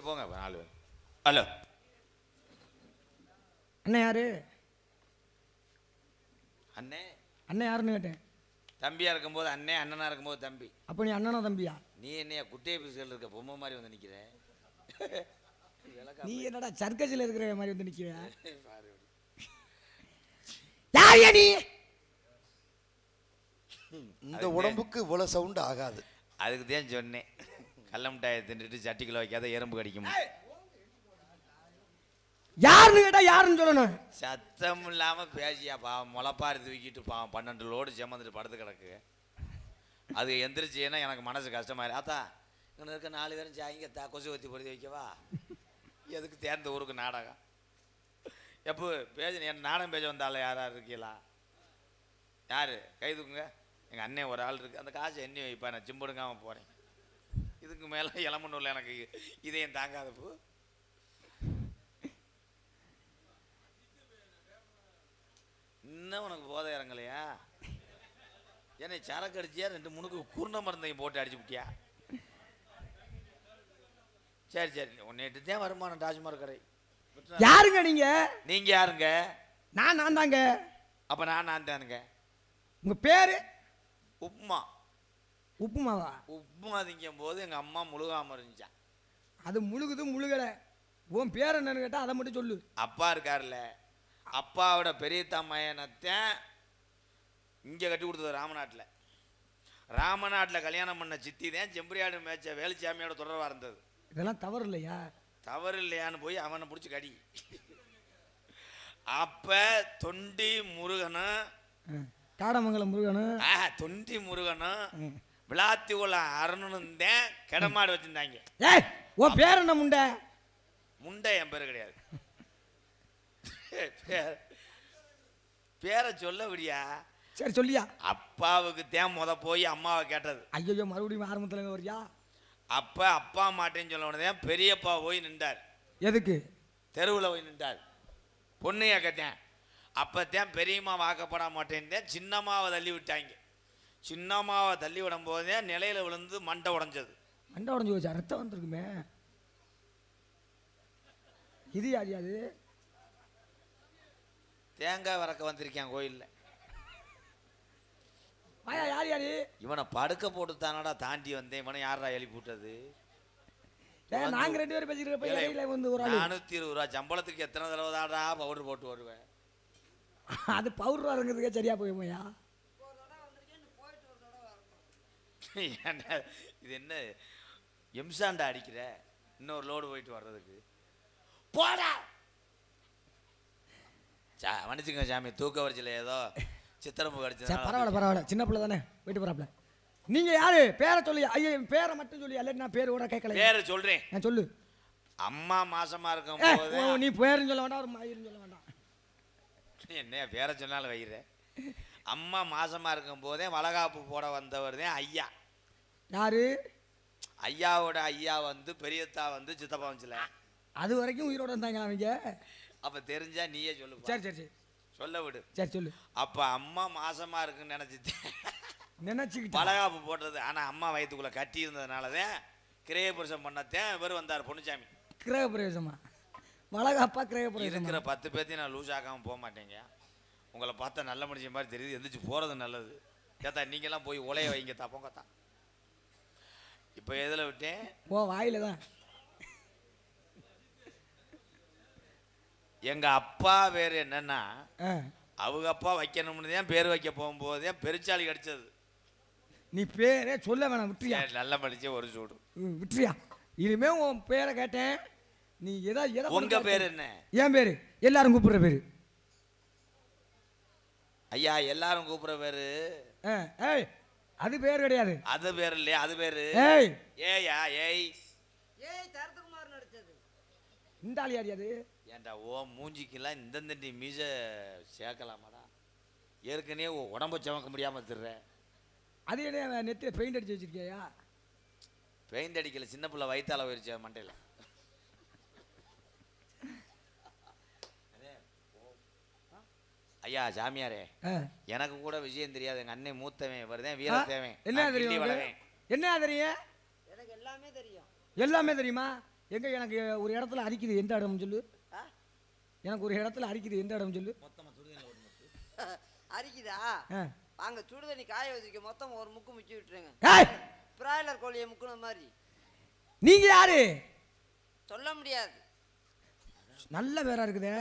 போங்க 4 பேர். ஹலோ அண்ணன் யாரு? அண்ணே அண்ணன் யாருன்னு கேட்டேன். தம்பியா இருக்கும்போது அண்ணே, அண்ணனா இருக்கும்போது தம்பி. அப்போ நீ அண்ணனா தம்பியா? நீ என்னையா குட்டை பீஸ்கள் இருக்க பொம்மை மாதிரி வந்து நிக்கிற? நீ என்னடா சர்க்கஸில் இருக்கிற மாதிரி வந்து நிக்கிற? யார் நீ? இந்த உடம்புக்கு இவ்வளவு சவுண்ட் ஆகாது. அதுக்கு தான் சொன்னேன், கள்ள மிட்டாயை தின்னுட்டு சட்டிக்குள்ள வைக்காத எறும்பு கடிக்கும். யாருன்னு கேட்டா யாருன்னு சொல்லணும். சத்தம் இல்லாம பேசியா பாவம், முளைப்பாரி தூக்கிட்டு பாவம் 12 லோடு செமந்துட்டு படுத்து கிடக்கு. அது எந்திரிச்சுன்னா எனக்கு மனசு கஷ்டமாயிரு. ஆத்தா இங்கே இருக்க 4 பேரும் சாய்ங்க கொசு ஊற்றி பொருத்தி வைக்கவா? எதுக்கு தேர்ந்த ஊருக்கு நாடகம்? எப்போ பேச என் நாடகம் பேச வந்தால யாராவது இருக்கீங்களா? யாரு கை தூக்குங்க. எங்கள் அண்ணன் ஒரு ஆள் இருக்கு, அந்த காசை எண்ணி வைப்பா, நான் சிம்படுங்காமல் போகிறேன். இதுக்கு மேலே இளமண்ணூரில் எனக்கு இதையும் தாங்காத பூ. இன்னும் உனக்கு போதை இறங்கலையா? என்னை சரக்கு அடிச்சியா 2 முனுக்கு குருண மருந்தையும் போட்டு அடிச்சு விட்டியா? சரி சரி, உன்னிட்டு தான் வருமானம் டாஸ்மாக் கடை. யாருங்க நீங்க? நீங்க யாருங்க? நான் தாங்க. அப்ப நான் தானுங்க. உங்க பேரு? உப்புமா. உப்புமாவா? உப்புமா திங்கும் போது எங்க அம்மா முழுகாம இருந்துச்சா. அது முழுகுது முழுகல. உன் பேர் என்னன்னு கேட்டா அதை மட்டும் சொல்லு. அப்பா இருக்காருல்ல, அப்பாவோட பெரிய தம்மையனத்தான் இங்கே கட்டி கொடுத்தது ராமநாட்டில். ராமநாட்டில் கல்யாணம் பண்ண சித்தி தான் செம்பரியாடு மேய்ச்ச வேலுச்சாமியோட தொடர்பாக இருந்தது. இதெல்லாம் தவறு இல்லையா? தவறு இல்லையான்னு போய் அவனை பிடிச்சி கடி. அப்ப தொண்டி முருகனும் காடமங்கலம் முருகனும் தொண்டி முருகனும் விளாத்தி உள்ள அரணும் தான் கிடமாடு வச்சிருந்தாங்க. ஏய் உன் பேர் என்ன? முண்டை. முண்டை என் பேர் கிடையாது. பேரை சொல்ல விடியா? சரி சொல்லியா. அப்பாவுக்கு தேன் போய் அம்மாவை கேட்டது. ஐயோ மறுபடியும் ஆரம்பத்தில் வரியா? அப்பா மாட்டேன்னு சொல்ல உடனே பெரியப்பா போய் நின்றார். எதுக்கு? தெருவில் போய் நின்றார். பொண்ணு கேட்கத்தேன். அப்பத்தான் பெரியம்மா வாக்கப்பட மாட்டேன்னு சின்னம்மாவை தள்ளி விட்டாங்க. சின்னம்மாவை தள்ளி விடும் போதே நிலையில விழுந்து மண்டை உடைஞ்சது. மண்டை உடஞ்சி வச்சா ரத்தம் வந்துருக்குமே. இது யாரு? அது தேங்காய் வரக்க வந்திருக்கேன் கோயில்ல. ஆயா யார் யாரு? இவனை படுக்க போட்டு தானடா தாண்டி வந்தேன். இவனை யாரா எழுப்பி விட்டது? நாங்க 2 பேரும் பேசிக்கிறப்ப வந்து ஒரு 420 ரூபா சம்பளத்துக்கு எத்தனை தடவை தாடா பவுடர் போட்டு வருவேன்? அது பவுடர் வாங்குறதுக்கே சரியா போயுமையா? இது என்ன எம்சாண்டா அடிக்கிற? இன்னொரு லோடு போயிட்டு வர்றதுக்கு போடா. மன்னிச்சுங்க சாமி, தூக்க வரிச்சில ஏதோ சித்திரம்பு கடிச்சு. பரவாயில்ல சின்ன பிள்ளை தானே போயிட்டு போறாப்ல. நீங்க யாரு? பேரை சொல்லி. ஐயோ பேரை மட்டும் சொல்லி. அல்ல நான் பேர் கூட கேட்கல. பேரை சொல்றேன். நான் சொல்லு. அம்மா மாசமா இருக்கும் போது நீ பேருன்னு சொல்ல வேண்டாம், ஒரு மயிரும் சொல்ல வேண்டாம். என்ன பேரை சொன்னாலும் வைக்கிற? அம்மா மாசமா இருக்கும் போதே வளகாப்பு போட வந்தவர் தான் ஐயா. யாரு? ஐயாவோட ஐயா வந்து பெரியத்தா வந்து சித்தப்பா வந்துச்சுல. அது வரைக்கும் உயிரோட இருந்தாங்க அவங்க. அப்ப தெரிஞ்சா நீயே சொல்லு. சரி சரி சரி சொல்ல விடு. சரி சொல்லு. அப்ப அம்மா மாசமா இருக்குன்னு நினைச்சுக்கிட்டு வளகாப்பு போட்டது. ஆனா அம்மா வயிற்றுக்குள்ள கட்டி இருந்ததுனாலதான் கிரய புருஷம் பண்ணத்தான் இவர் வந்தார் பொன்னுச்சாமி. கிரக பிரவேசமா? வளகாப்பா கிரக பிரவேசம்? இருக்கிற 10 பேர்த்தையும் நான் லூஸ் ஆக்காம போக மாட்டேங்க. உங்களை பார்த்தா நல்ல மனுஷன் மாதிரி தெரியுது, எந்திரிச்சு போறது நல்லது. ஏத்தா நீங்கெல்லாம் போய் உலைய வைங்க போங்கத்தா. இப்ப எதுல விட்டேன்? ஓ வாயில தான். எங்க அப்பா பேர் என்னன்னா, அவங்க அப்பா வைக்கணும்னு தான் பேர் வைக்க போகும்போது பெருச்சாளி கடிச்சது. நீ பேரே சொல்ல வேணாம், விட்டுறியா? நல்ல மனுஷன் ஒரு சூடு விட்டுறியா? இனிமே உன் பேரை கேட்டேன் நீ எதா. உங்க பேர் என்ன? என் பேரு எல்லாரும் கூப்பிடுற பேரு. ஐயா எல்லாரும் கூப்பிடுற பேரு. ஏய் அது பேர் கிடையாது. அது பேர் இல்லையா? அது பேரு ஏய். ஏயா ஏய் ஏய் தரதுகுமார் நடிச்சது. இந்த ஆள் யாரு? அது ஏன்டா ஓ மூஞ்சிக்கெல்லாம் இந்த மீச சேர்க்கலாமாடா? ஏற்கனவே உடம்ப சமக்க முடியாம திடுற. அது என்ன நெத்தில பெயிண்ட் அடிச்சு வச்சிருக்கியா? பெயிண்ட் அடிக்கல, சின்ன பிள்ளை வயிற்றால போயிருச்சு மண்டையில. ஐயா சாமியாரே, எனக்கு கூட விஷயம் தெரியாது. எங்க அண்ணன் மூத்தவன் வருதேன் வீரத்தேவன். என்ன தெரியும்? என்ன தெரியும்? எனக்கு எல்லாமே தெரியும். எல்லாமே தெரியுமா? எங்க எனக்கு ஒரு இடத்துல அரிக்குது, எந்த இடம்னு சொல்லு. ஆ? எனக்கு ஒரு இடத்துல அரிக்குது, எந்த இடம்னு சொல்லு. அரிக்குதா? ஆ. வாங்க சுடுதண்ணி காய வச்சுக்க, மொத்தம் ஒரு முக்கு முக்கி விட்டுருங்க. ஏய், பிராய்லர் கோழியை முக்குன மாதிரி. நீங்க யாரு? சொல்ல முடியாது. நல்ல பேரா இருக்குதே.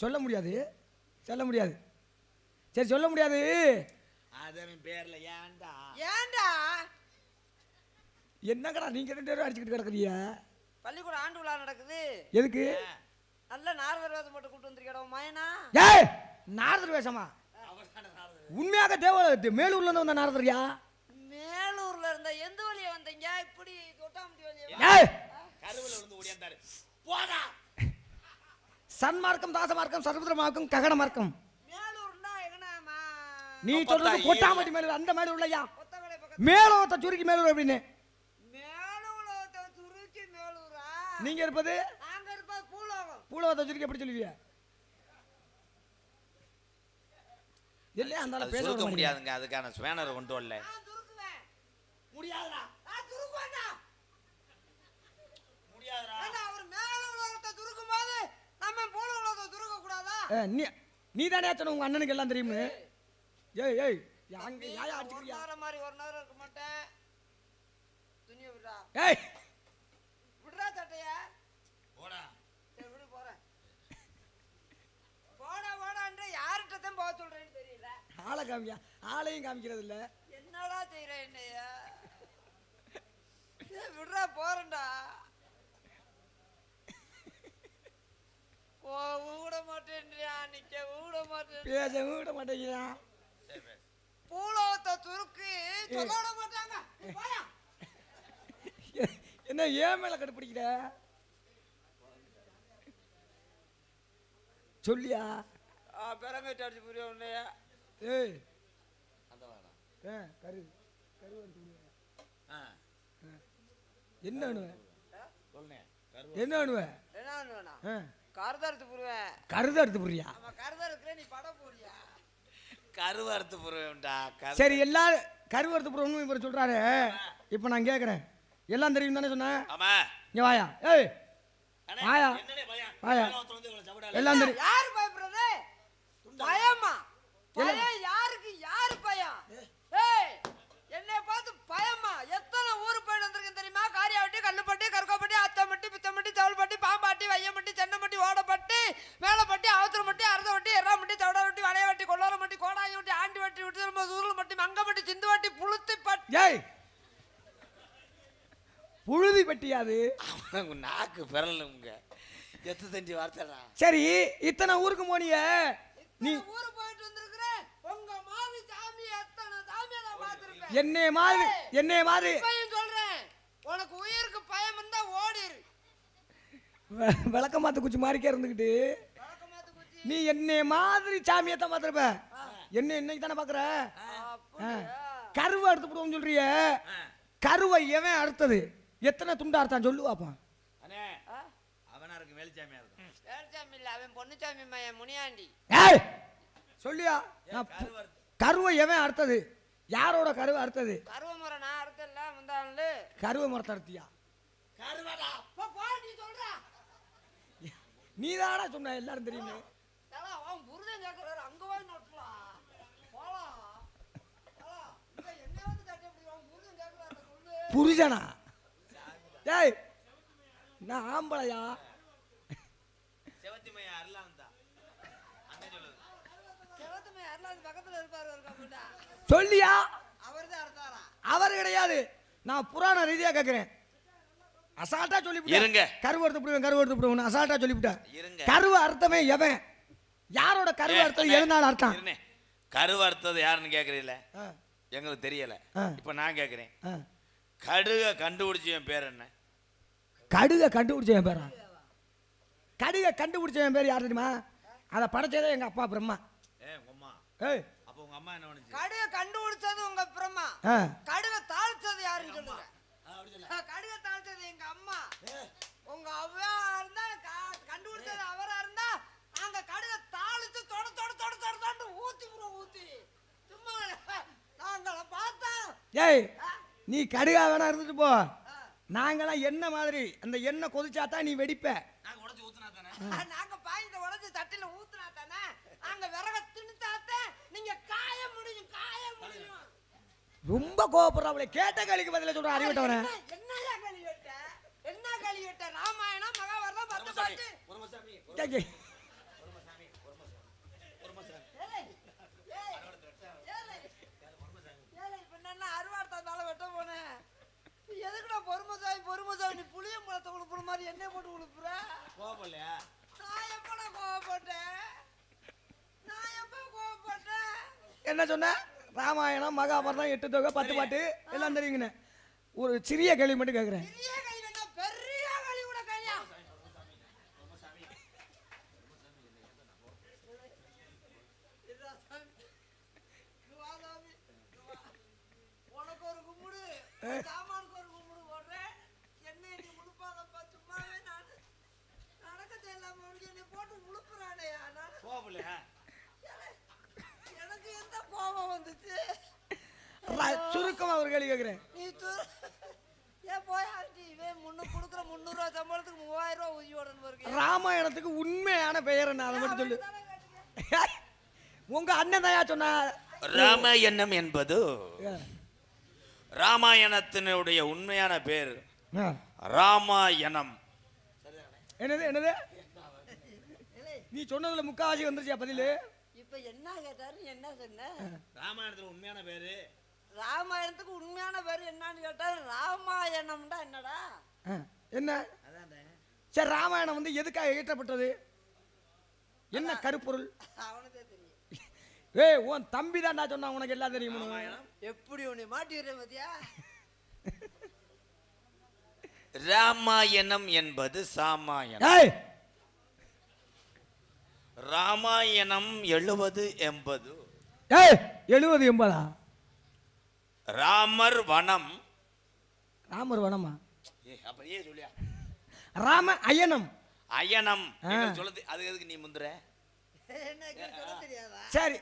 சொல்ல முடியாது, சொல்ல முடியாது. சரி சொல்ல முடியாது. அதன் பேர்ல ஏன்டா ஏன்டா என்னங்கடா நீங்க 2 பேரும் அடிச்சுக்கிட்டு கிடக்குறீங்க? பள்ளிக்கூடம் ஆண்டு விழா நடக்குது. எதுக்கு? நல்ல நாரதர் வேதம் போட்டு கூட்டு வந்திருக்கா மயனா. ஏய், நாரதர் வேஷமா? உண்மையாக மேலூர்ல இருந்து வந்த நாரதரியா? மேலூர்ல இருந்த எந்த வழியா வந்தீங்க? இப்படி தொட்டாமட்டி வழியா? ஏய், கருவுல விழுந்து ஓடியாந்தாரு. போடா. சன்மார்க்கம், தாசமார்க்கம், சர்வத்திர மார்க்கம், ககன மார்க்கம். மேலூர்னா எங்கனாமா? நீ சொல்றது பொட்டாமட்டி மேலூர், அந்த மேலூர் இல்லையா? கொத்தமலை பக்கத்து மேலோத்த சுருக்கி மேலூர் அப்படின்னு. மேலூர்ல துருக்கி மேலூரா? நீங்க இருப்பது நாங்க இருப்பது பூலோகம். பூலோத்த சுருக்கி எப்படி சொல்லுவீங்க? இல்லையா அந்த அது சுருக்க முடியாதுங்க, அதுக்கான ஸ்பேனர் கொண்டு வரல. நான் துருக்குவேன். முடியாதுடா. நான் துருக்குவேன்டா. முடியாதுடா. ஏன்னா அவர் மேல உலகத்தை துருக்கும்போது நம்ம பூல உலகத்தை துருக்க கூடாதா? நீ தானே சொன்ன உங்க அண்ணனுக்கு எல்லாம் தெரியும்னு. ஏய் ஏய், அங்க யாயா அடிச்சுக்கிறியா? ஒரு நேரம் மாதிரி ஒரு நேரம் இருக்க மாட்டேன். துணியை விடுறா. ஏய், விடுறா சட்டைய. போடா. சரி விடு போறேன். போடா போடான்ற யார்கிட்ட தான் போக சொல்றேன்னு தெரியல. ஆளை காமிக்க, ஆளையும் காமிக்கிறது இல்ல. என்னடா செய்யற என்னையா? விடுறா போறேன்டா. விட மாட்டேன்றியா? நிக்க விட மாட்டேன். பேசவும் விட மாட்டேங்கிறான். பூலோகத்தை துருக்கு சொல்ல விட மாட்டாங்க. போயா. என்ன ஏன் மேல கடுப்பிடிக்கிற? சொல்லியா? பெரங்கட்டு அடிச்சு புரிய உன்னையா? ஏய், அந்த வாடா. கரு கரு எடுத்து விடுவேன். ஆ. என்ன அணுவ? சொல்லுனே. என்ன அணுவ? என்ன வேணா? கருதறுத்து புடுவேன். கருத எடுத்து புரியா? ஆமா கருதறுக்குற நீ படம் போறியா? கருவறுத்து புருவேன்டா. சரி, எல்லாரும் கருவறுத்து புறணும் இவர் சொல்றாரு. இப்போ நான் கேட்குறேன், எல்லாம் தெரியும் தானே சொன்னேன்? ஆமா. இங்க வாயா. ஏய் அண்ணே, வாயா என்னடே பயம்? வாயா. மேலோத்துல வந்து இவ்வளவு ஜவடால. எல்லாம் தெரியும். யாரு பயப்படுறது? பயமா? பயம் யாருக்கு? யாரு பயம்? ஏய் என்னை பார்த்து பயமா? எத்தனை ஊர் போயிட்டு வந்திருக்கேன் தெரியுமா? காரியாவட்டி, கல்லுப்பட்டி, கருக்காப்பட்டி, அத்தம்பட்டி, பித்தம்பட்டி, தவள்பட்டி, பாம்பாட்டி, வையம்பட்டி, சென்னம்பட்டி, ஓடப்பட்டி, மேலப்பட்டி, அவத்திரம்பட்டி, அரசவட்டி, எறாம்பட்டி, தவடாவட்டி, வளையவட்டி, கொள்ளாரம்பட்டி, கோடாயவட்டி, ஆண்டிவட்டி, விட்டுதல்ம, சூரல்பட்டி, மங்கப்பட்டி, சிந்துவட்டி, புளுத்திப்பட்டி. ஏய், புழுதி பட்டியாது. அவனுக்கு நாக்கு பிறலுங்க. எத்து தண்டி வார்த்தைடா. சரி, இத்தனை ஊருக்கு போனிய நீ? இத்தனை ஊர் போயிட்டு வந்திருக்கிறேன். உங்க மாதிரி சாமி எத்தனை சாமியை நான் பார்த்திருப்பேன். என்னைய மாதிரி இப்பயும் சொல்றேன், உனக்கு உயிருக்கு பயம் இருந்தா ஓடிரு. விளக்க மாத்த குச்சி மாதிரிக்கே இருந்துக்கிட்டு வழக்கமாத்து குச்சி. நீ என்னைய மாதிரி சாமியத்தான் பார்த்துருப்ப. என்ன இன்னைக்கு தானே பார்க்குற? அப்படியா? கருவை அறுத்து போடுவோம்னு சொல்றிய. கருவை எவன் அறுத்தது? எத்தனை துண்டா அறுத்தான் சொல்லு பாப்பா. அண்ணே, அவனா இருக்கு மேல்சாமியா இருக்கும். வேலுச்சாமி இல்ல, அவன் பொன்னுச்சாமி மையன் முனியாண்டி. ஏய் சொல்லியா? கருவை எவன் அறுத்தது? யாரோட கருவை அறுத்தது? கருவமுறை நான் அறுத்தல முந்தாண்டு. கருவை மரத்தை அறுத்தியா? கருவாடா. பாட்டி சொல்றா. நீ தானா சொன்ன, எல்லாரும் தெரியுமே. தலா அவன் புருஷன் கேட்கறாரு, அங்க போய் நோட்டலாம் போலாம். தலா இங்க என்ன வந்து தட்டி அப்படி அவன் புருஷன் கேட்கறாரு சொல்லு. புரிஜனா? ஏய், நான் ஆம்பளையா? செவத்தி மையா அருளாந்தா. அண்ணே சொல்லுது. செவத்துமே அருளாது பக்கத்துல இருப்பாரு ஒரு கம்புண்டா. சொல்லியா? அவர்தான் அறுத்தாரா? அவர் கிடையாது, நான் புராண ரீதியா கேட்கிறேன். அசால்ட்டா சொல்லிவிட்டேன். இருங்க. கருவை அறுத்து விடுவேன் அசால்ட்டா சொல்லிவிட்டேன். இருங்க. கருவை அறுத்தமே எவன்? யாரோட கருவை அறுத்தது? எதனால அர்த்தம்? இருனே. கருவை அறுத்தது யாருன்னு கேக்குறீல? எங்களுக்கு தெரியல. இப்ப நான் கேக்குறேன். கடுக கண்டுபிடிச்சவன் பேர் என்ன? கடுக கண்டுபிடிச்சவன் பேரா? கடுக கண்டுபிடிச்சவன் பேர் யார் தெரியுமா? அதை படைச்சதே எங்க அப்பா பிரம்மா. உங்க அம்மா. ஏய், அப்ப உங்க அம்மா என்ன பண்ணுச்சு? கடுக கண்டுபிடிச்சது உங்க பிரம்மா. கடுக தாழ்ச்சது யாருன்னு சொல்லுங்க. கடுக தாழ்ச்சது எங்க அம்மா. உங்க அவ்வா இருந்தா கண்டுபிடிச்சது அவரா இருந்தா அங்க கடுக தாளிச்சு தொட தொட தொட தொட ஊத்தி ஊத்தி சும்மா நாங்கள பார்த்தா. ஏய், நீ கடுகா வேணா இருந்துட்டு போ, நாங்களாம் எண்ணெய் மாதிரி அந்த எண்ணெய் கொதிச்சாதான் நீ வெடிப்ப. நாங்கள் உடச்சி ஊற்றுனா தானே. நாங்க பாயத்தை உடைச்சு தட்டில ஊத்துனா தானே நாங்க விறக திணித்தாத்தே நீங்க காய முடியும். ரொம்ப கோவப்படுறாங்களே. கேட்ட கேள்விக்கு பதில சொல்ற அறிவிட்டவன. என்னையா கேள்வி கேட்ட? என்ன கேள்வி கேட்ட? ராமாயணம் மகாபாரதம் 10 பாட்டு. கேக்கே. பொறுமசாமி நீ புளிய மரத்தை உழுப்புற மாதிரி என்ன போட்டு உழுப்புற? கோவப்படலையா? நான் எப்படா கோவப்பட்டேன்? நான் எப்ப கோவப்பட்டேன்? என்ன சொன்ன? ராமாயணம் மகாபாரதம் 8 தொகை 10 பாட்டு எல்லாம் தெரியுங்கண்ணே. ஒரு சிறிய கேள்வி மட்டும் கேட்குறேன். பெரிய கேள்வி என்ன? பெரிய கேள்வி கூட கேள்வியா? உனக்கு ஒரு கும்பிடு சாமானுக்கு ஒரு கும்பிடு போடுறேன். என்ன நீ உழுப்பாதப்பா சும்மாவே நான் நடக்க செய்யலாம என்னை போட்டு உழுப்புறானே. கோவப்படலையா? எனக்கு எந்த கோபம் வந்துச்சு? சுருக்கமா ஒரு கேள்வி கேட்குறேன். நீ ஏன் போயாட்டி இவன் கொடுக்குற 300 ரூபா சம்பளத்துக்கு 3000 ரூபா ஊதி ஓடணும் இருக்கு. ராமாயணத்துக்கு உண்மையான பெயர் என்ன? அதை மட்டும் சொல்லு. உங்க அண்ணன் தாயா சொன்னா ராமாயணம் என்பது ராமாயணத்தினுடைய உண்மையான பேர் ராமாயணம். என்னது என்னது? நீ சொன்னதுல முக்காவாசி வந்துருச்சியா பதிலு? இப்ப என்ன கேட்டாரு? என்ன சொன்ன? ராமாயணத்துல உண்மையான பேரு ராமாயணத்துக்கு உண்மையான பேரு என்னன்னு கேட்டாரு. ராமாயணம்டா என்னடா? என்ன? சரி, ராமாயணம் வந்து எதுக்காக இயற்றப்பட்டது? என்ன கருப்பொருள்? அவனுக்கே தெரியும். ஏய், உன் தம்பி தான்டா சொன்னா உனக்கு எல்லாம் தெரியும். எப்படி உன்னை மாட்டிடுறேன் மதியா? ராமாயணம் என்பது சாமாயணம். ஏய், ராமாயணம் 70 80. ஏய், 70 80. ராமர் வனம். ராமர் வனமா? அப்படியே சொல்லியா? ராம அயனம். அயனம் சொல்லுது. அது எதுக்கு நீ முந்துற? என்ன சொல்ல தெரியாதா? சரி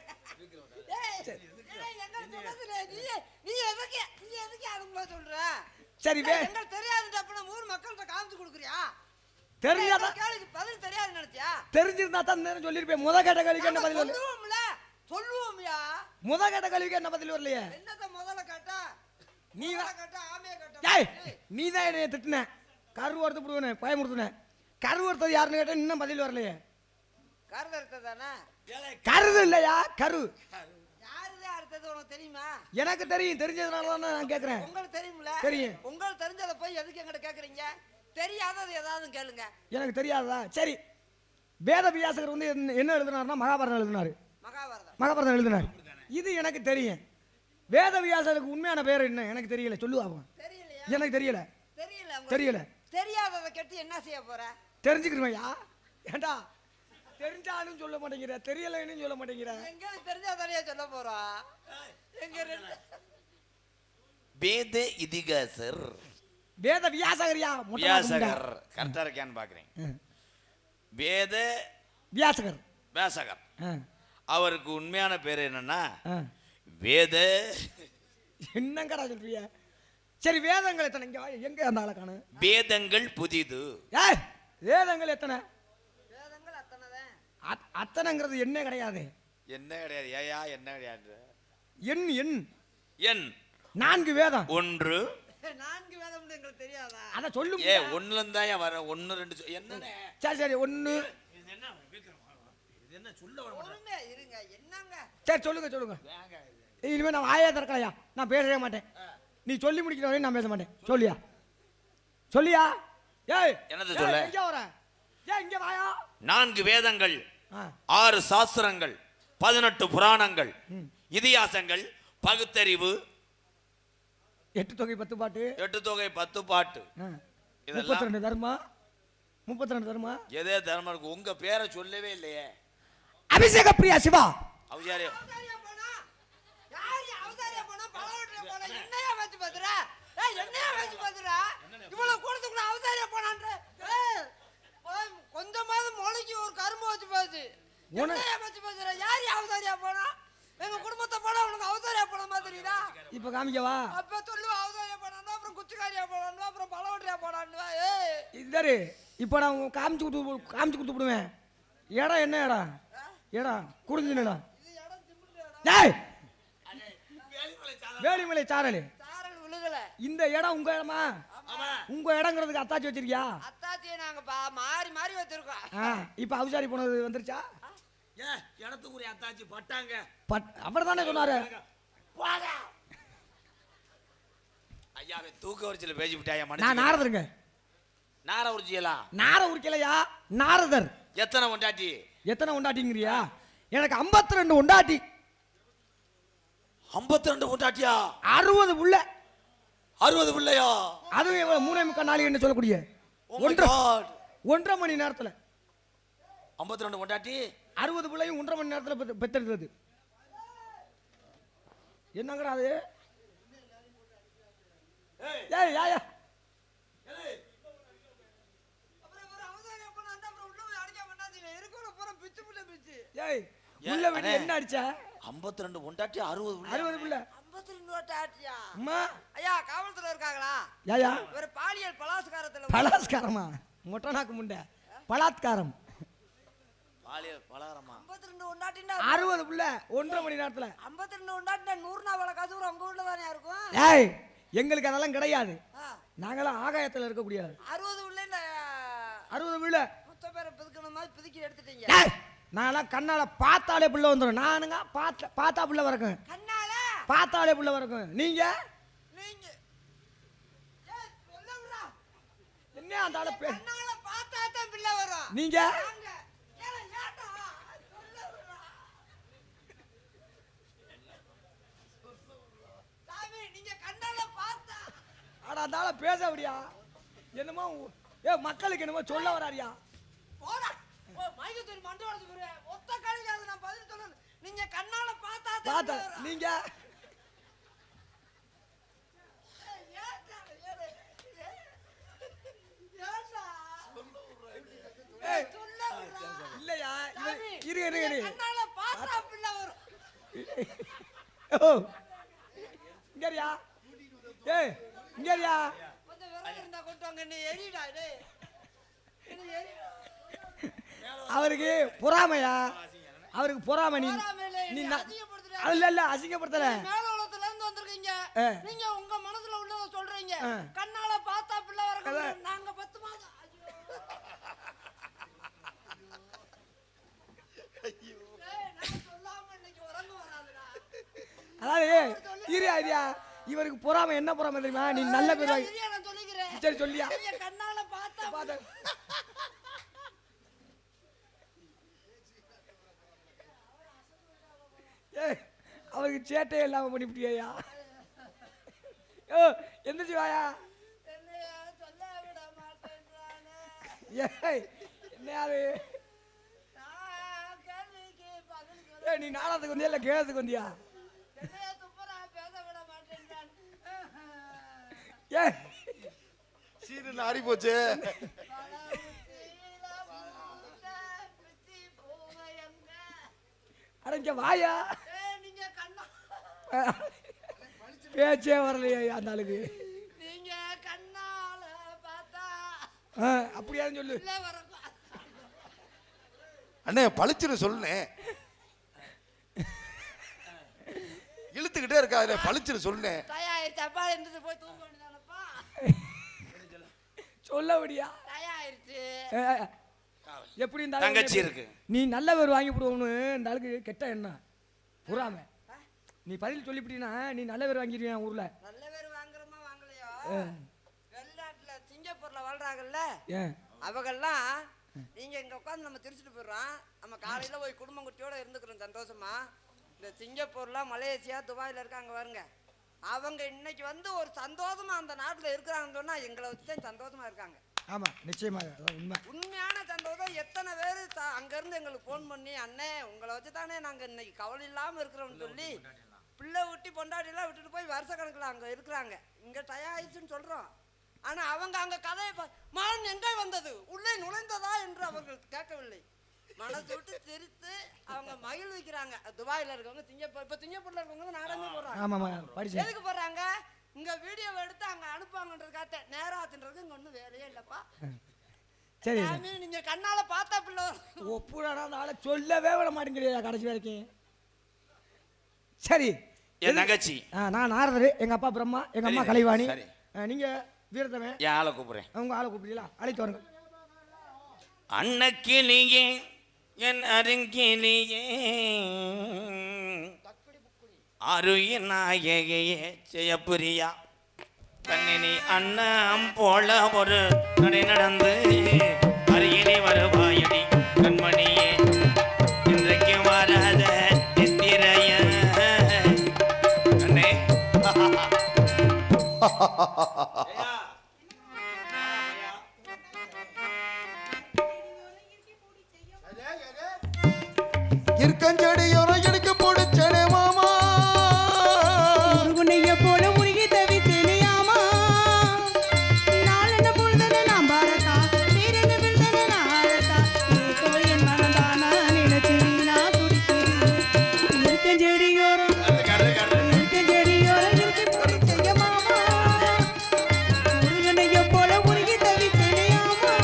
நீ எதுக்கு அதுங்களா சொல்ற? சரி, எங்களுக்கு தெரியாது அப்ப நம்ம ஊர் மக்கள்கிட்ட காமிச்சு கொடுக்குறியா? தெரியாதா? கேளுக்கு பதில் தெரியாது நினைச்சியா? தெரிஞ்சிருந்தா தான் நேரம் சொல்லிருப்பேன். முத கேட்ட கேள்விக்கு என்ன பதில் வரல? சொல்லுவோம்யா. முத கேட்ட கேள்விக்கு என்ன பதில் வரலையே? என்னத்த முதல்ல கேட்டா? நீ கேட்டா ஆமே கேட்டா. ஏய், நீ தான் என்னைய திட்டுன. கரு வறுத்து போடுவேனே, பயமுறுத்துன. கரு வறுத்தது யாருன்னு கேட்டா இன்னும் பதில் வரலையே. கருது அறுத்ததானே? கருது இல்லையா, கரு. யாருதான் அறுத்தது உனக்கு தெரியுமா? எனக்கு தெரியும். தெரிஞ்சதுனால தான் நான் கேட்கறேன். உங்களுக்கு தெரியும்ல? தெரியும். உங்களுக்கு தெரிஞ்சதை போய் எதுக்கு எங்கிட்ட கேட்குறீங்க? தெரியாதது ஏதாவது கேளுங்க. எனக்கு தெரியாதா? சரி, வேத வியாசகர் வந்து என்ன எழுதினார்னா மகாபாரதம் எழுதினாரு. மகாபாரதம் எழுதினார். இது எனக்கு தெரியும். வேத வியாசருக்கு உண்மையான பேர் என்ன எனக்கு தெரியல. சொல்லுவாங்க. தெரியலையா? எனக்கு தெரியல. தெரியல. தெரியாததை கேட்டு என்ன செய்ய போற? தெரிஞ்சுக்கிறவையா? ஏண்டா, தெரிஞ்சாலும் சொல்ல மாட்டேங்கிற, தெரியலைன்னு சொல்ல மாட்டேங்கிற. எங்களுக்கு தெரிஞ்சாதானே சொல்ல போறா? எங்க வேத இதிகாசர். வேத வியாசகரியா? வியாசகர் கரெக்டா இருக்கான்னு பாக்குறேன். வேத வியாசகர் வியாசகர் அவருக்கு உண்மையான பேர் என்னன்னா வேத. என்னங்கடா சொல்றிய? சரி, வேதங்கள் எத்தனை? எங்க அந்த ஆளை காணு? வேதங்கள் புதிது. ஏய், வேதங்கள் எத்தனை? வேதங்கள் அத்தனைதான். அத்தனைங்கிறது என்ன கிடையாது. என்ன கிடையாது? ஏயா என்ன கிடையாது? எண் எண் எண் 4 வேதம். 1 4 வேதம் எங்களுக்கு தெரியாதா? அத சொல்லும். 1ல இருந்தா வர 1 2 என்னனே. சரி சரி, 1 இது என்ன என்ன சொல்ல வர பொறுமையா இருங்க. என்னங்க? சரி, சொல்லுங்க சொல்லுங்க. இனிமே நான் வாயே திறக்கலையா? நான் பேசவே மாட்டேன். நீ சொல்லி முடிக்கிற வரையும் நான் பேச மாட்டேன். சொல்லியா? சொல்லியா? ஏய், என்னது சொல்ல? எங்க வர? ஏய், இங்க வாயா. 4 வேதங்கள், 6 சாஸ்திரங்கள், 18 புராணங்கள், இதிகாசங்கள், பகுத்தறிவு, 8 தொகை 10 பாட்டு, 8 தொகை 10 பாட்டு, 32 தர்மா, 32 தர்மா. எதே தர்மம் இருக்கு? உங்க பேரை சொல்லவே இல்லையே. அபிஷேக பிரியா சிவா. அவசாரியா போனா யாரு? அவதாரியா போனா பலவற்றை போனா என்னையா வச்சு பாத்துறா? ஏய், என்னையா வச்சு பாத்துறா? இவ்வளவு கூடத்துக்குள்ள அவதாரியா போனான்ற. ஏய், கொஞ்சமாவது மொளைக்கு ஒரு கரும்பு வச்சு பாத்து. என்னையா வச்சு பாத்துறா? யாரு அவதாரியா போனா? எங்க குடும்பத்தை போனா உனக்கு அவதாரியா போன மாதிரிடா. இப்ப காமிக்கவா? அப்ப சொல்லுவா அவதாரியா போனா, அப்புறம் குச்சிக்காரியா போனா, அப்புறம் பலவற்றை சரி இப்போ நான் காமிச்சு கொடுத்து விடுவேன். இடம் என்ன இடம்? இடம் குறிஞ்சின இடம். ஏய் வேலிமலை சாரல். சாரல் விழுகல. இந்த இடம் உங்க இடமா? உங்க இடங்கிறதுக்கு அத்தாச்சி வச்சிருக்கியா? அத்தாச்சியை நாங்க மாறி மாறி வச்சிருக்கோம். இப்போ அவுசாரி போனது வந்துருச்சா? இடத்துக்குரிய அத்தாச்சி பட்டாங்க. அவர் தானே சொன்னாரு. ஐயாவே தூக்க வரிசையில பேசி விட்டாயா? நான் நாரதருங்க. நார உரிச்சியலா? நார உரிக்கலையா, நாரதர். எத்தனை உண்டாட்டி? எத்தனை உண்டாட்டிங்கிறியா? எனக்கு 52 உண்டாட்டி. 52 உண்டாட்டியா? 60 புள்ள. 60 பிள்ளையா? அதுவும் எவ்வளவு 3.25 நாளைக்கு என்ன சொல்லக்கூடிய 1.5 மணி நேரத்தில் 52 உண்டாட்டி 60 பிள்ளையும் 1.5 மணி நேரத்தில் பெற்றெடுத்தது. என்னங்கடா அது? ஏய் யாயா ஏய் உள்ள வெடி என்ன அடிச்ச? 52 உண்டாட்டி 60 புள்ள. 52 உண்டாட்டியா? அம்மா ஐயா காவல்துறை இருக்காங்களா? யாயா ஒரு பாலியல் பலாத்காரத்துல. பலாத்காரமா? மொட்டை நாக்கு முண்டை பலாத்காரம். பாலியல் பலாரமா? 52 உண்டாட்டினா 60 புள்ள 1.5 மணி நேரத்தில். 52 உண்டாட்டினா 100 நாவல காசு உங்க ஊர்ல தானே இருக்கும். ஏய் எங்களுக்கு அதெல்லாம் கிடையாது. நாங்களாம் ஆகாயத்தில் இருக்கக்கூடிய 60 உள்ள 60 புள்ள மொத்த பேரை பிதுக்கணும் மாதிரி பிதுக்கி எடுத்துட்டீங்க. நான்லாம் கண்ணால பார்த்தாலே புள்ள வந்துடும். நானுங்க பார்த்தா புள்ள வரக்கும். கண்ணால பார்த்தாலே புள்ள வரக்கும். நீங்க நீங்க என்ன அந்த ஆள கண்ணால பார்த்தா தான் பிள்ளை வரும். நீங்க அந்த ஆள பேச அப்படியா? என்னமோ மக்களுக்கு என்னமோ சொல்ல வராரியா? போடா மைக்கு தூக்கி மண்டை உடைச்சு போறேன். ஒத்த கழுகு அது நான் பதில் சொல்லணும். நீங்க கண்ணால பார்த்தா நீங்க இல்லையா? இரு கண்ணால பார்த்தா பிள்ளை வரும். இங்கறியா? ஏய் இங்கறியா? கொஞ்சம் விரல் இருந்தா கொண்டு வாங்க. என்ன எரிடா டேய். என்ன எரிடா? அவருக்கு பொறாமையா? அவருக்கு பொறாமை. நீ இல்ல அசிங்கப்படுத்தல. மேல உலகத்துல இருந்து வந்திருக்கீங்க. நீங்க உங்க மனசுல உள்ளத சொல்றீங்க. கண்ணால பார்த்தா பிள்ளை வரணும். நாங்க 10 மாதம். ஐயோ நான் சொல்லாம இன்னைக்கு உறங்க வராதுடா. அதாவது ஐடியா இவருக்கு பொறாமை. என்ன பொறாமை தெரியுமா? நீ நல்ல பேர் வாங்கி. நான் சொல்லிக்கிறேன். சரி சொல்லியா? நீங்க கண்ணால பார்த்தா அவருக்கு சேட்டையே இல்லாம பண்ணிவிட்டியா? எந்திரிச்சு வாயா. என்னையாது? நீ நாடகத்துக்கு வந்தியா இல்ல கேளத்துக்கு வந்தியா? சீரு நாரி போச்சு. அடங்க வாயா. பேச்சே வரலையா அந்த ஆளுக்கு? நீங்க கண்ணால பார்த்தா அப்படியான்னு சொல்லு. அண்ணே பளிச்சுன்னு சொல்லுனே. இழுத்துக்கிட்டே இருக்காது. பளிச்சுன்னு சொல்லுனேன். தயாரிச்சு அப்பா எந்திரிச்சு போய் தூங்க வேண்டியதானப்பா. சொல்லபடியா? தயாரிச்சு எப்படி இந்த தங்கச்சி இருக்கு. நீ நல்ல பேர் வாங்கி போடுவோம்னு இந்த ஆளுக்கு கெட்ட எண்ணம் புறாம. நீ பதில் சொல்லிவிட்டீங்கன்னா நீ நல்ல பேர் வாங்கிடுவேன். ஊர்ல நல்ல பேர் வாங்குறோமா வாங்கலையோ, வெளிநாட்டுல சிங்கப்பூர்ல வாழ்றாங்கல்ல அவங்கெல்லாம் நீங்க இங்க உட்காந்து நம்ம திருச்சிட்டு போயிடுறோம். நம்ம காலையில போய் குடும்பம் குட்டியோட இருந்துக்கிறோம் சந்தோஷமா. இந்த சிங்கப்பூர்ல மலேசியா துபாயில இருக்காங்க பாருங்க. அவங்க இன்னைக்கு வந்து ஒரு சந்தோஷமா அந்த நாட்டுல இருக்கிறாங்கன்னு சொன்னா எங்களை வச்சுதான் சந்தோஷமா இருக்காங்க. ஆமா நிச்சயமாக உண்மை. உண்மையான சந்தோஷம். எத்தனை பேர் அங்க இருந்து எங்களுக்கு போன் பண்ணி அண்ணே உங்களை வச்சு தானே நாங்க இன்னைக்கு கவலை இல்லாம இருக்கிறோம்னு சொல்லி பிள்ளை ஊட்டி பொண்டாட்டி எல்லாம் விட்டுட்டு போய் வருஷ கணக்குல அங்க இருக்கிறாங்க. இங்க டயாயிடுச்சுன்னு சொல்றோம். ஆனா அவங்க அங்க கதையை மனம் எங்கே வந்தது உள்ளே நுழைந்ததா என்று அவர்கள் கேட்கவில்லை. மனசு விட்டு சிரித்து அவங்க மகிழ்விக்கிறாங்க. துபாயில இருக்கவங்க சிங்கப்பூர் இப்ப சிங்கப்பூர்ல இருக்கவங்க நாடகமே போடுறாங்க. எதுக்கு போடுறாங்க? இங்க வீடியோ எடுத்து அங்க அனுப்பாங்கன்றதுக்காக நேராத்துன்றது இங்க ஒன்றும் வேலையே இல்லப்பா. சரி சாமி நீங்க கண்ணால பார்த்தா பிள்ளை ஒப்புடாடா அந்த ஆளை சொல்லவே விட மாட்டேங்கிறீங்க கடைசி வரைக்கும். சரி என் தங்கச்சி நான் நாரதர், எங்க அப்பா பிரம்மா, எங்க அம்மா கலைவாணி, சரி. நீங்க வீரத்தவன். என் ஆளை கூப்பிடுறேன். உங்க ஆளை கூப்பிடுறீங்களா? அழைத்து வருங்க. அன்னக்கிளியே என் அருங்கிலியே அருய நாயகியே ஜெயபுரியா கண்ணினி அண்ணம் போல ஒரு நடை நடந்து அருகிலே வருவாயடி கண்மணியே இன்றைக்கு வராத நித்திரைய அண்ணே. இருக்கஞ்செடியோர எடுக்க போடுச்சனே மாமா முருகனைய போல முருகி தவித்தேனியாமா நாளென்ன பொழுதன நாம் பாரதா நீரென்ன விழுதன நாரதா ஏகோ என் மனதானா நினைச்சு வீணா துடிக்கிறேன் இருக்கஞ்செடியோரம் இருக்கஞ்செடியோரம் இருக்கு போடுச்சைய மாமா முருகனைய போல முருகி தவித்தேனியாமா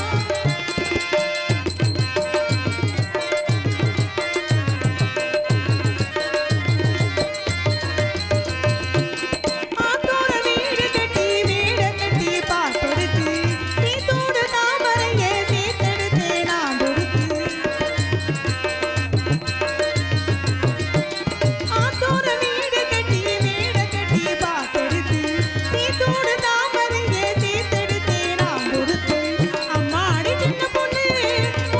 ஆத்தோட வீடு கட்டி வீட கட்டி பாட்டெடுத்து சீத்தோடு தாமரையே சீத்தெடுத்து நான் கொடுத்து ஆத்தோட வீடு கட்டி வீட கட்டி பாட்டெடுத்து சீத்தோடு தாமரையே சீத்தெடுத்து நான் கொடுத்து அம்மாடி சின்ன பொண்ணு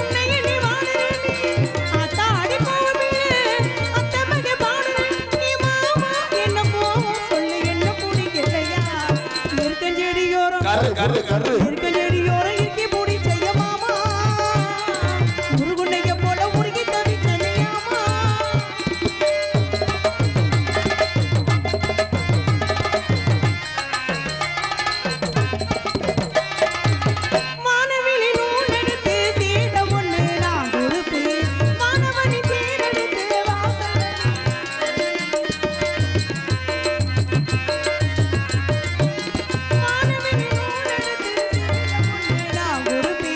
உன்னை எண்ணி வாடுறேன் ஆத்தாடி போவிலே அத்தை மக பாடுறேன் நீ மாமா என்ன போவோம் சொல்லு என்ன பிடிக்கலையா இருக்கஞ்செடியோரம் இருக்கஞ்செடியோரம் இருக்கி பூடி செய்ய மாமா முருகுண்டைய போல முருகி தவிச்சனையாமா மானவிழி நூல் எடுத்து சீட ஒண்ணு நான் கொடுத்து மானவனி தேரெடுத்து வாசல் மானவிழி நூல் எடுத்து சீட ஒண்ணு நான் கொடுத்து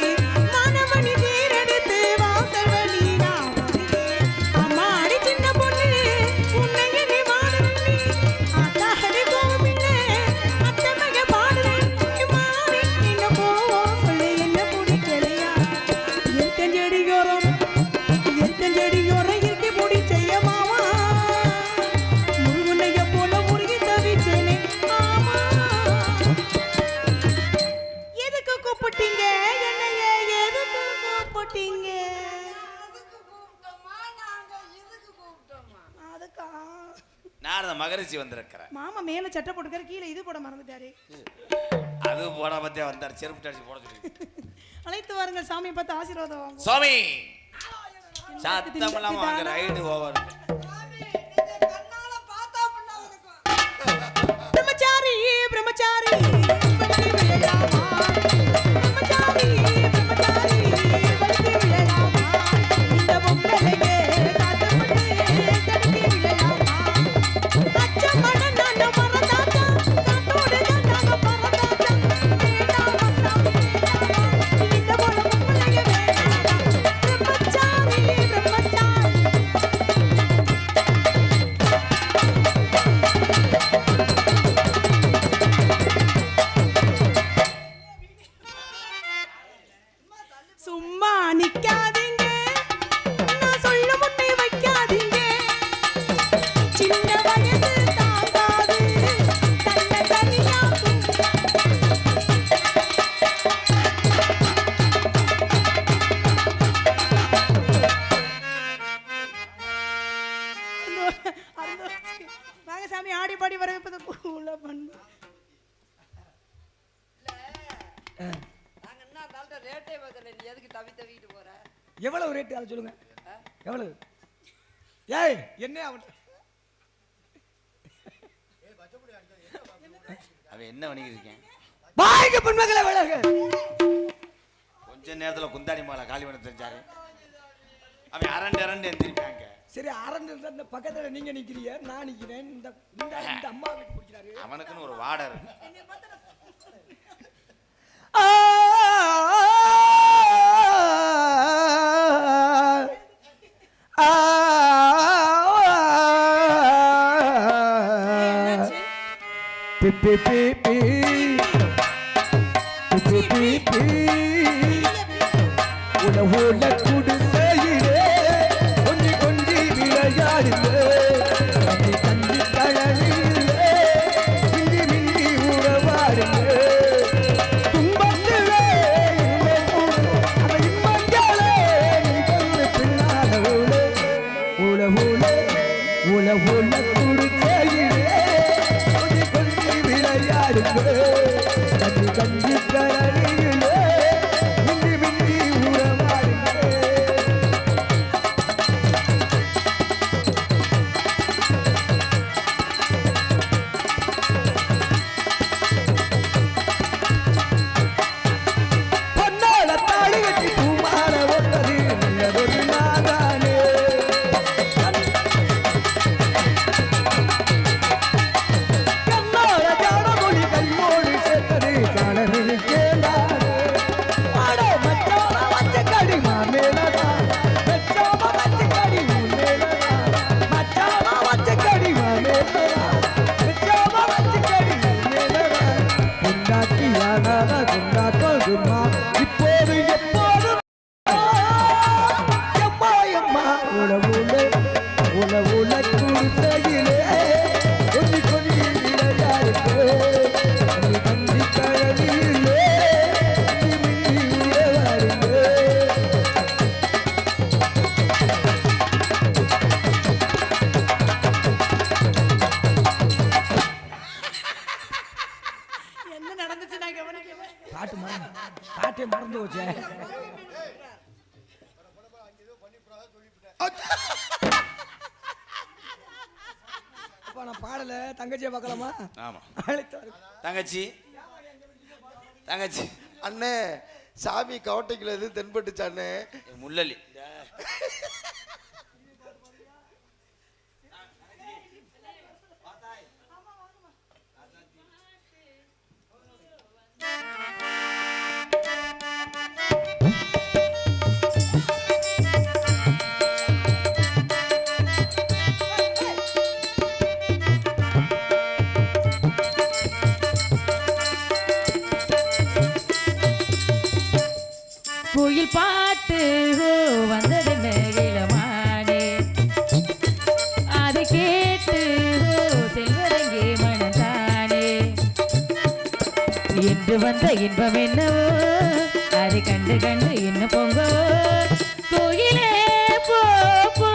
மானவனி தேரெடுத்து வாசல் வழி நான் வருவேன் அம்மாடி சின்ன பொண்ணு உன்னை எண்ணி வாடுறேன் ஆத்தாடி கோவிலே அத்தை மக பாடுறேன் மாறி என்ன போவோம் சொல்லு என்ன பிடிக்கலையா இருக்கஞ்செடியோரம் இருக்கஞ்செடியோரம் இருக்கி முடி செய்ய மாமா முருகனைய போல முருகி தவிச்சேனே ஆமா எதுக்கு கூப்பிட்டீங்க என்னைய எதுக்கு கூப்பிட்டீங்க அதுக்கு கூப்பிட்டோமா நாங்க இதுக்கு கூப்பிட்டோமா அதுக்கா நாரத மகரிஷி வந்திருக்கிறேன். மாமா மேல சட்டை போட்டுக்காரு கீழே இது போட மறந்துட்டாரு அது போட பத்தியா வந்தார். செருப்பு அடிச்சு போட சொல்லி அழைத்து வாருங்கள் சாமியை பார்த்து ஆசீர்வாதம் வாங்குவோம் சுவாமி சத்தமெல்லாம் வாங்க ரைடு ஓவர். சாமி நீங்க கண்ணால பார்த்தா பிள்ளை இருக்கும் பிரம்மச்சாரி பிரம்மச்சாரி வழுக்கி விழலாமா பிரம்மச்சாரி பிரம்மச்சாரி வழுக்கி விழலாமா இந்த பொம்பளையே காத்தப்பட்டு தடுக்கி விழலாமா அச்சமட நான் மறந்தாச்சா காத்தோடு நாங்க பறந்தாச்சா வேண்டாமா சாமி வேண்டாமா இந்த போல பொம்பளையே வேண்டாமா பிரம்மச்சாரி பிரம்மச்சாரி சும்மா நிக்காதீங்க நான் சொல்ல முன்னே வைக்காதீங்க சின்ன வயசு தாங்காது தன்னை தனியாக்கும் வாங்க சாமி ஆடி பாடி வர வைப்பது உள்ள பண்ணு நாங்க என்ன அந்த ரேட்டே வைக்கல நீ எதுக்கு தவிட்டு போற எவ்வளவு ரேட்டு அதை சொல்லுங்க. எவ்வளவு? ஏய் என்ன அவன் அவன் என்ன பண்ணிக்கிட்டு இருக்கேன்? பாய்க்கு பெண்மக்களை விலக. கொஞ்ச நேரத்துல குந்தாடி மாலை காலி பண்ண தெரிஞ்சாரு. அவன் அரண்டு அரண்டு எந்திரிப்பாங்க. சரி அரண்டு இருந்தா இந்த பக்கத்துல நீங்க நிக்கிறீங்க நான் நிக்கிறேன். இந்த இந்த அம்மா வீட்டு குடிக்கிறாரு. அவனுக்குன்னு ஒரு வாடை இருக்கு. ஆ பி பி பி பி பி பி உலகோல குடிசையிலே கொஞ்சி கொஞ்சி விளையாடிலே கஞ்சி கஞ்சி கடலிலே மிஞ்சி மிஞ்சி உறவாடிலே துன்பத்திலே அந்த இன்பங்களே நிகழ்ந்து பின்னால உலகோல உலகோல குடிசையிலே கொஞ்சி கொஞ்சி விளையாடிலே கஞ்சி கஞ்சி கடலிலே மிஞ்சி மிஞ்சி உறவாடிலே பொன்னால தாலி கட்டி பூமால ஒட்டது நல்லதொரு நாதானே கண்ணால ஜாடமொழி கண்ணோடு சேர்த்தது காலனில் கேளாது ஆட மச்சாம வச்ச கடி மாமேலதா மச்சாம வச்ச கடி மாமேலதா மச்சாம வச்ச கடி மாமேலதா மச்சாம வச்ச கடி மாமேலதா குண்டாக்கியானாதா குண்டாக்கோதுமா இப்போது எப்போதும் எம்மா எம்மா உளவுல உளவுல குடிசையிலே கொஞ்சி கொஞ்சி விளையாடிலே கஞ்சி கஞ்சி கடலிலே மிஞ்சி மிஞ்சி உறவாடிலே என்ன நடந்துச்சு நான் கவனிக்கல. பாட்டே மறந்து போச்சே அப்பா நான் பாடல தங்கச்சியை பார்க்கலாமா ஆமா அழைத்தாரு தங்கச்சி தங்கச்சி அண்ணே சாமி கவட்டைக்குள்ள எது தென்பட்டுச்சு அண்ணே முள்ளலி குயில் பாட்டு ஓ வந்ததென்ன இளமானே அதை கேட்டு ஓ செல்வரங்கே மனதானே என்று வந்த இன்பம் என்னவோ அதை கண்டு கண்டு இன்னும் பொங்கவோ கோயிலே போ போ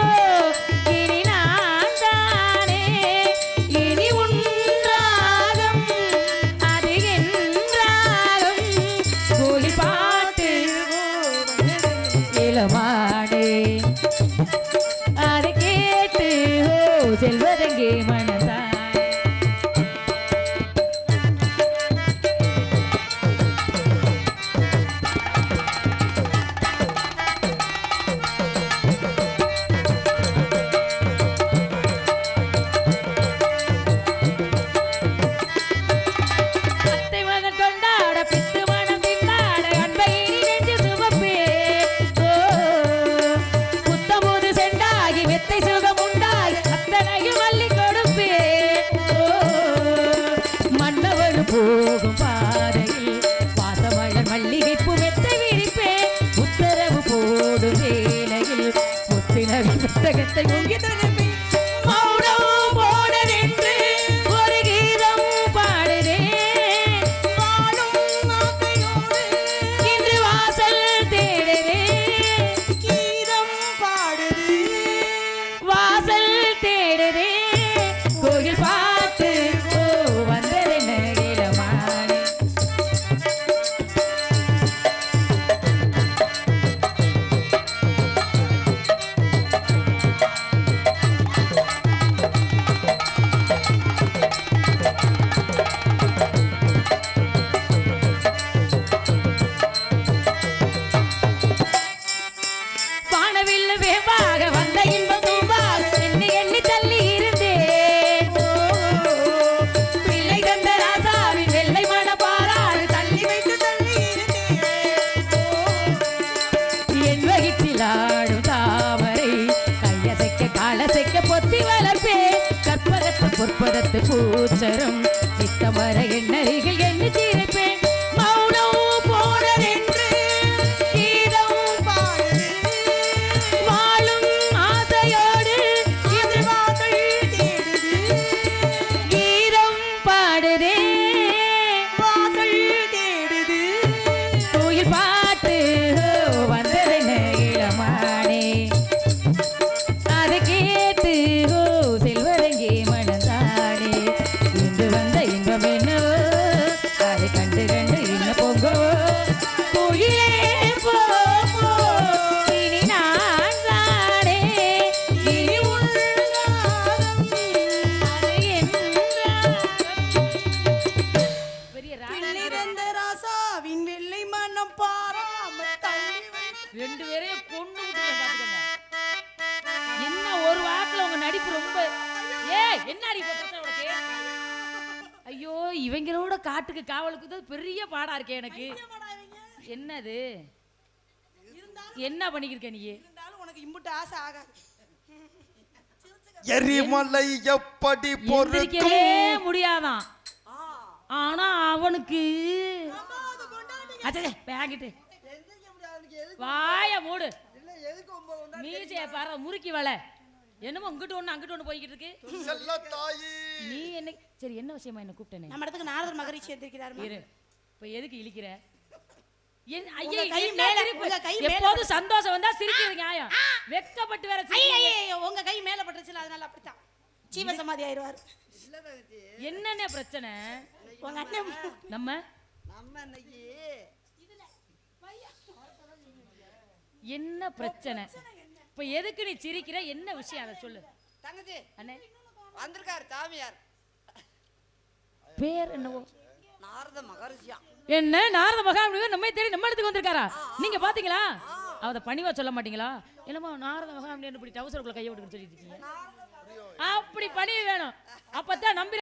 இனி நான் தானே இனி உன்றாகம் அது என்றாலும் கோயில் பாட்டு இளமாடே அதை கேட்டு ஓ செல்வதங்கே மனதானே கண்ணருகில் என்ன சிரிப்பேன் மௌனம் போனதென்று கீதம் பாடுது வாழும் ஆசையோடு இது வாசல் தேடுது கீதம் பாடுதே வாசல் தேடுது கோயில் பாட்டு வந்ததென்ன இளமானே அதை கேட்டு செல்வதெங்கே மனந்தானே இன்று வந்த இன்பம் என்னவோ அதை கண்டு கண்டு இன்னும் போங்கோ கோயிலே போ போ, இனி நான் தானே இனி உள்நாதம் அது என் ராகம். பெரிய ராகம். பின்னிறந்த ராசாவின் வெள்ளை மனம் பாராம தள்ளி வைத்து ரெண்டு பேரையும் கொண்டு விட்டுருவேன் பாத்துக்கங்க. என்ன ஒரு வாக்குல உங்க நடிப்பு ரொம்ப என்ன அடிப்பு பிரச்சனை உனக்கு? ஐயோ இவங்களோட காட்டுக்கு காவலுக்கு தான் பெரிய பாடா இருக்கே எனக்கு. என்னது என்ன பண்ணிக்கிருக்க நீ? இருந்தாலும் உனக்கு இம்புட்டு ஆசை ஆகாது. எரிமலை எப்படி பொறுக்கும் எந்திரிக்கவே முடியாதான். ஆனா அவனுக்கு அச்சே வாங்கிட்டு எந்திரிக்க முடியாது அவனுக்கு. எதுக்கு வாய மூடு. இல்ல எதுக்கு ஒன்பது கொண்டா மீசைய பாரு முறுக்கி வள. என்னமோ இங்கிட்டு ஒண்ணு அங்கிட்டு ஒண்ணு போய்கிட்டு இருக்கு. செல்ல தாயி நீ என்ன சரி என்ன விஷயமா என்ன கூப்பிட்டனே? நம்ம இடத்துக்கு நாரதர் மகரிஷி எந்திரிக்கிறாரு. இரு. இப்ப எதுக்கு இழிக்கிற? உங்க கை மேல, உங்க கை மேல. எப்போதும் சந்தோஷம் வந்தா சிரிக்கிறது நியாயம். வெட்கப்பட்டு வேற சிரிக்கிறீங்க. ஐயோ உங்க கை மேல பட்டுச்சுல அதனால அப்படித்தான் ஜீவ சமாதி ஆயிருவாரு. இல்ல தங்கச்சி, என்னென்ன பிரச்சனை? உங்க அண்ணன் நம்ம நம்ம இன்னைக்கு என்ன பிரச்சனை? இப்ப எதுக்கு நீ சிரிக்கிற? என்ன விஷயம் அதை சொல்லு. தங்கச்சி அண்ணே வந்திருக்காரு சாமியார். பேர் என்னவோ? நாரத மகரிஷியா. என்ன நாரத மகாமுனிவர் நம்மை தேடி நம்ம இடத்துக்கு வந்திருக்காரா? நீங்க பாத்தீங்களா? அவத பணிவா சொல்ல மாட்டீங்களா? என்னமோ நாரத மகாமுனிவர் இப்படி டவுசருக்குள்ள கைய விட்டுன்னு சொல்லிட்டு இருக்கீங்க. அப்படி பணிவு வேணும். அப்பதான் நம்பி